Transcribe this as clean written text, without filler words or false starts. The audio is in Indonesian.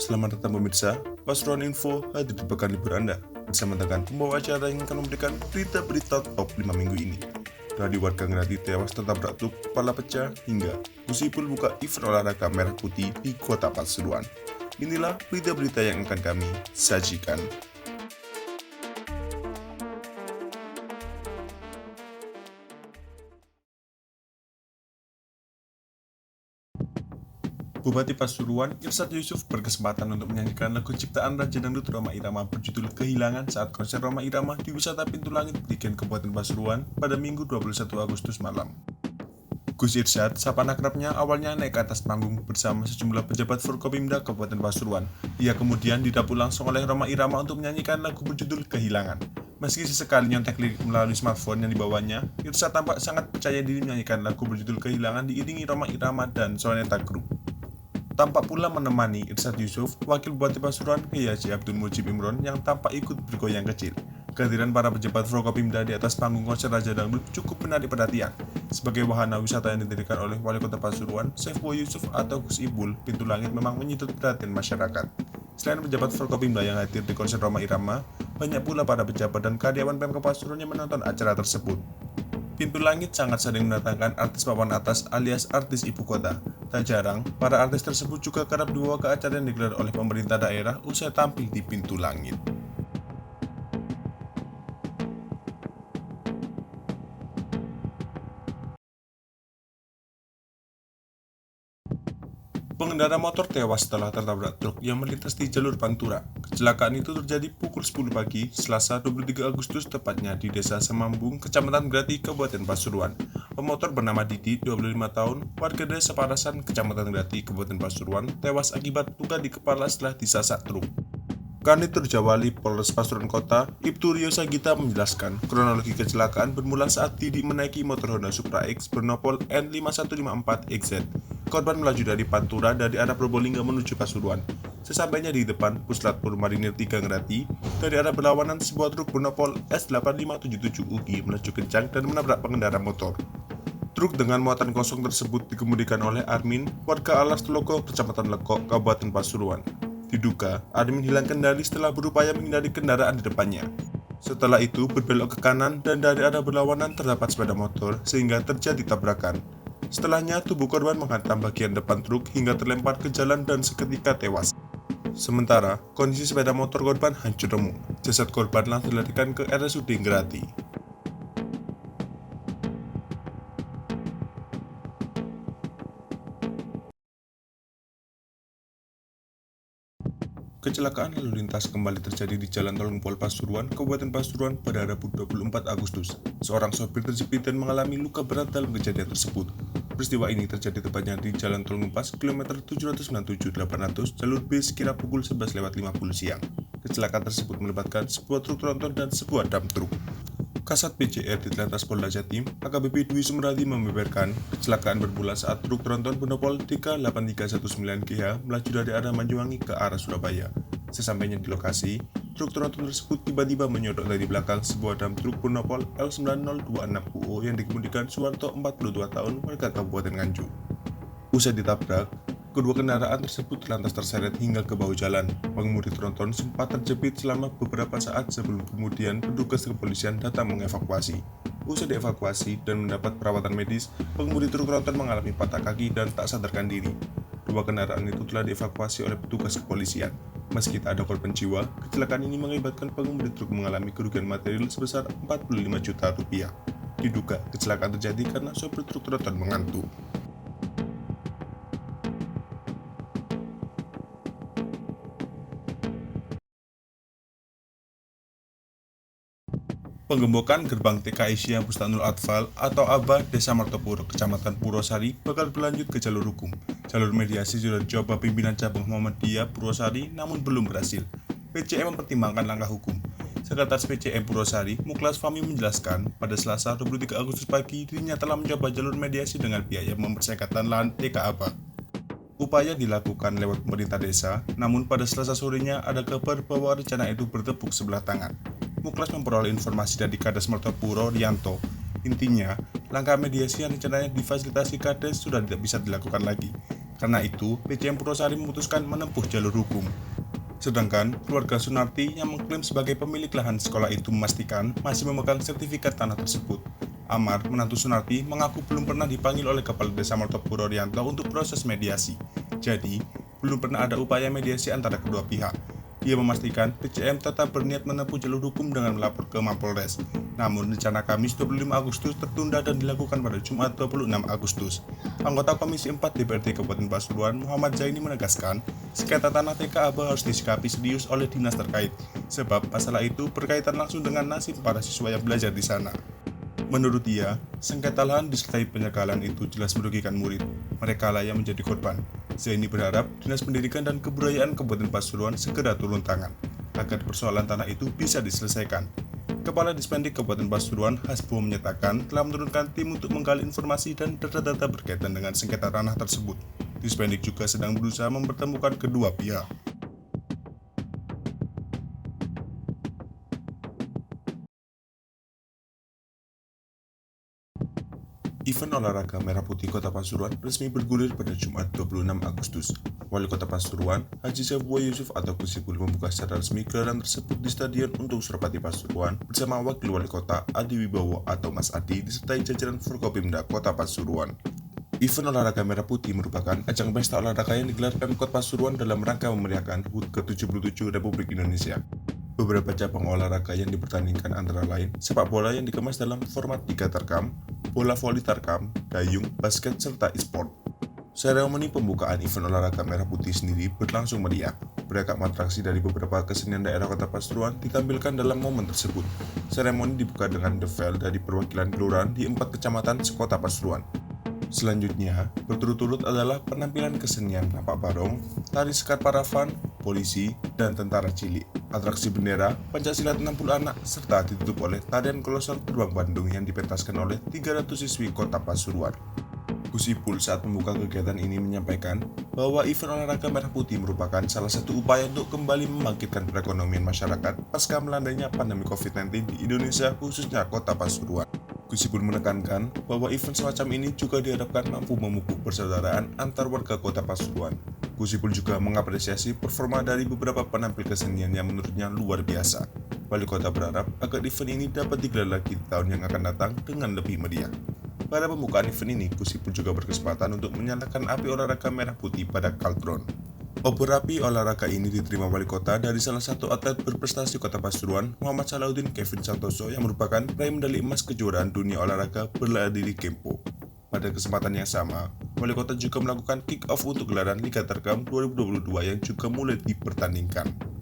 Selamat datang pemirsa, Pasuruan Info hadir di pekan libur Anda bersama dengan pembawa acara yang akan memberikan berita-berita top 5 minggu ini. Dari warga Ngerati tewas tertabrak truk, kepala pecah, hingga Gusipul buka event olahraga merah putih di kota Pasuruan. Inilah berita-berita yang akan kami sajikan. Bupati Pasuruan, Irsad Yusuf berkesempatan untuk menyanyikan lagu ciptaan Raja Dangdut Rhoma Irama berjudul Kehilangan saat konser Rhoma Irama di Wisata Pintu Langit Prigen Kabupaten Pasuruan pada Minggu 21 Agustus malam. Gus Irsad, sapaan akrabnya, awalnya naik ke atas panggung bersama sejumlah pejabat Forkopimda Kabupaten Pasuruan. Ia kemudian didapur langsung oleh Rhoma Irama untuk menyanyikan lagu berjudul Kehilangan. Meski sesekali nyontek lirik melalui smartphone yang dibawanya, Irsad tampak sangat percaya diri menyanyikan lagu berjudul Kehilangan diiringi Rhoma Irama dan Soneta Group. Tampak pula menemani Irsad Yusuf, Wakil Bupati Pasuruan Kiai Haji Abdul Mujib Imron yang tampak ikut bergoyang kecil. Kehadiran para pejabat Forkopimda di atas panggung konser Raja Dangdut cukup menarik perhatian. Sebagai wahana wisata yang didirikan oleh Wali Kota Pasuruan, Saifullah Yusuf atau Gus Ibul, Pintu Langit memang menyedot perhatian masyarakat. Selain pejabat Forkopimda yang hadir di konser Rhoma Irama, banyak pula para pejabat dan karyawan Pemkab Pasuruan yang menonton acara tersebut. Pintu Langit sangat sering mendatangkan artis papan atas alias artis ibu kota. Tak jarang, para artis tersebut juga kerap dibawa ke acara yang digelar oleh pemerintah daerah usai tampil di Pintu Langit. Pengendara motor tewas setelah tertabrak truk yang melintas di jalur Pantura. Kecelakaan itu terjadi pukul 10 pagi, Selasa 23 Agustus tepatnya di Desa Semambung, Kecamatan Grati, Kabupaten Pasuruan. Pemotor bernama Didi, 25 tahun, warga Desa Parasan, Kecamatan Grati, Kabupaten Pasuruan, tewas akibat luka di kepala setelah disasak truk. Kanitur Jawali Polres Pasuruan Kota, Ibtu Rio Sagita menjelaskan, kronologi kecelakaan bermula saat Didi menaiki motor Honda Supra X bernopol N5154XZ. Korban melaju dari Pantura dari arah Probolinggo menuju Pasuruan. Sesampainya di depan Puslatpur Marinir 3 Ngerati, dari arah berlawanan sebuah truk bernopol S8577UG melaju kencang dan menabrak pengendara motor. Truk dengan muatan kosong tersebut dikemudikan oleh Armin, warga Alas Teloko, Kecamatan Lekok, Kabupaten Pasuruan. Diduga, Armin hilang kendali setelah berupaya menghindari kendaraan di depannya. Setelah itu berbelok ke kanan dan dari arah berlawanan terdapat sepeda motor sehingga terjadi tabrakan. Setelahnya tubuh korban menghantam bagian depan truk hingga terlempar ke jalan dan seketika tewas. Sementara, kondisi sepeda motor korban hancur remuk. Jasad korban langsung dilarikan ke RSUD Ngerati. Kecelakaan lalu lintas kembali terjadi di Jalan Tol Ngepol Pasuruan, Kabupaten Pasuruan pada Rabu 24 Agustus. Seorang sopir terjepit dan mengalami luka berat dalam kejadian tersebut. Peristiwa ini terjadi tepatnya di Jalan Tol Ngempas, kilometer 797-800, jalur B sekira pukul 11.50 siang. Kecelakaan tersebut melibatkan sebuah truk tronton dan sebuah dam truk. Kasat PJR di Telantas Polda Jatim, AKBP Dwi Sumeradi membeberkan kecelakaan bermula saat truk tronton bernopol DK8319GH melaju dari arah Majuwangi ke arah Surabaya. Sesampainya di lokasi, truk tronton tersebut tiba-tiba menyodok dari belakang sebuah dam truk bernopol L9026UO yang dikemudikan Suwarto 42 tahun warga Kabupaten Nganjuk. Usai ditabrak, kedua kendaraan tersebut lantas terseret hingga ke bahu jalan. Pengemudi tronton sempat terjepit selama beberapa saat sebelum kemudian petugas kepolisian datang mengevakuasi. Usai dievakuasi dan mendapat perawatan medis, pengemudi truk tronton mengalami patah kaki dan tak sadarkan diri. Dua kendaraan itu telah dievakuasi oleh petugas kepolisian. Meski tak ada korban jiwa, kecelakaan ini mengakibatkan pengemudi truk mengalami kerugian material sebesar 45 juta rupiah. Diduga kecelakaan terjadi karena sopir truk tronton mengantuk. Penggembokan gerbang TK Asia Bustanul Atfal atau ABA Desa Martopuro, Kecamatan Purwosari bakal berlanjut ke jalur hukum. Jalur mediasi sudah dicoba pimpinan cabang Muhammadiyah Purwosari namun belum berhasil. PCM mempertimbangkan langkah hukum. Sekretaris PCM Purwosari, Muklas Fahmi menjelaskan, pada Selasa 23 Agustus pagi dirinya telah mencoba jalur mediasi dengan pihak yang mempersengketkan lahan TK ABA. Upaya dilakukan lewat pemerintah desa, namun pada Selasa sorenya ada kabar bahwa rencana itu bertepuk sebelah tangan. Muklas memperoleh informasi dari Kades Martopuro Rianto. Intinya, langkah mediasi yang rencananya difasilitasi Kades sudah tidak bisa dilakukan lagi. Karena itu, PCM Purwosari memutuskan menempuh jalur hukum. Sedangkan keluarga Sunarti yang mengklaim sebagai pemilik lahan sekolah itu memastikan masih memegang sertifikat tanah tersebut. Amar, menantu Sunarti, mengaku belum pernah dipanggil oleh Kepala Desa Martopuro Rianto untuk proses mediasi. Jadi, belum pernah ada upaya mediasi antara kedua pihak. Dia memastikan PCM tetap berniat menempuh jalur hukum dengan melapor ke Mapolres. Namun, rencana Kamis 25 Agustus tertunda dan dilakukan pada Jumat 26 Agustus. Anggota Komisi 4 DPRD Kabupaten Pasuruan, Muhammad Zaini menegaskan, sengketa tanah TK Aba harus disikapi serius oleh dinas terkait, sebab masalah itu berkaitan langsung dengan nasib para siswa yang belajar di sana. Menurut dia, sengketa lahan disertai penyagalan itu jelas merugikan murid. Mereka lah yang menjadi korban. Zaini berharap Dinas Pendidikan dan Kebudayaan Kabupaten Pasuruan segera turun tangan, agar persoalan tanah itu bisa diselesaikan. Kepala Dispendik Kabupaten Pasuruan, Hasbo, menyatakan telah menurunkan tim untuk menggali informasi dan data-data berkaitan dengan sengketa tanah tersebut. Dispendik juga sedang berusaha mempertemukan kedua pihak. Event olahraga Merah Putih Kota Pasuruan resmi bergulir pada Jumat 26 Agustus. Wali Kota Pasuruan, Haji Sabua Yusuf atau Kusipul membuka secara resmi gelaran tersebut di Stadion Untung Surapati Pasuruan bersama Wakil Wali Kota Adi Wibowo atau Mas Adi disertai jajaran Forkopimda Kota Pasuruan. Event olahraga Merah Putih merupakan ajang pesta olahraga yang digelar Pemkot Pasuruan dalam rangka memeriahkan HUT ke-77 Republik Indonesia. Beberapa cabang olahraga yang dipertandingkan antara lain sepak bola yang dikemas dalam format 3 tarkam, bola voli tarkam, dayung, basket, serta e-sport. Seremoni pembukaan event olahraga Merah Putih sendiri berlangsung meriah. Beragam atraksi dari beberapa kesenian daerah Kota Pasuruan ditampilkan dalam momen tersebut. Seremoni dibuka dengan defile dari perwakilan kelurahan di 4 kecamatan sekota Pasuruan. Selanjutnya, berturut-turut adalah penampilan kesenian Napak Barong, tari sekar paravan, polisi, dan tentara cilik, atraksi bendera, Pancasila 60 anak, serta ditutup oleh tarian kolosal Terbang Bandung yang dipentaskan oleh 300 siswi Kota Pasuruan. Kusipul saat membuka kegiatan ini menyampaikan bahwa event olahraga Merah Putih merupakan salah satu upaya untuk kembali membangkitkan perekonomian masyarakat pasca melandainya pandemi COVID-19 di Indonesia, khususnya Kota Pasuruan. Kusipul menekankan bahwa event semacam ini juga diharapkan mampu memupuk persaudaraan antar warga Kota Pasuruan. Kusipul juga mengapresiasi performa dari beberapa penampil kesenian yang menurutnya luar biasa. Wali Kota berharap agar event ini dapat digelar lagi di tahun yang akan datang dengan lebih meriah. Pada pembukaan event ini, Kusipul juga berkesempatan untuk menyalakan api olahraga Merah Putih pada kaldron. Obor api olahraga ini diterima Wali Kota dari salah satu atlet berprestasi Kota Pasuruan, Muhammad Salahuddin Kevin Santoso, yang merupakan peraih medali emas kejuaraan dunia olahraga bela diri Kempo. Pada kesempatan yang sama, Wali Kota juga melakukan kick-off untuk gelaran Liga Terkam 2022 yang juga mulai dipertandingkan.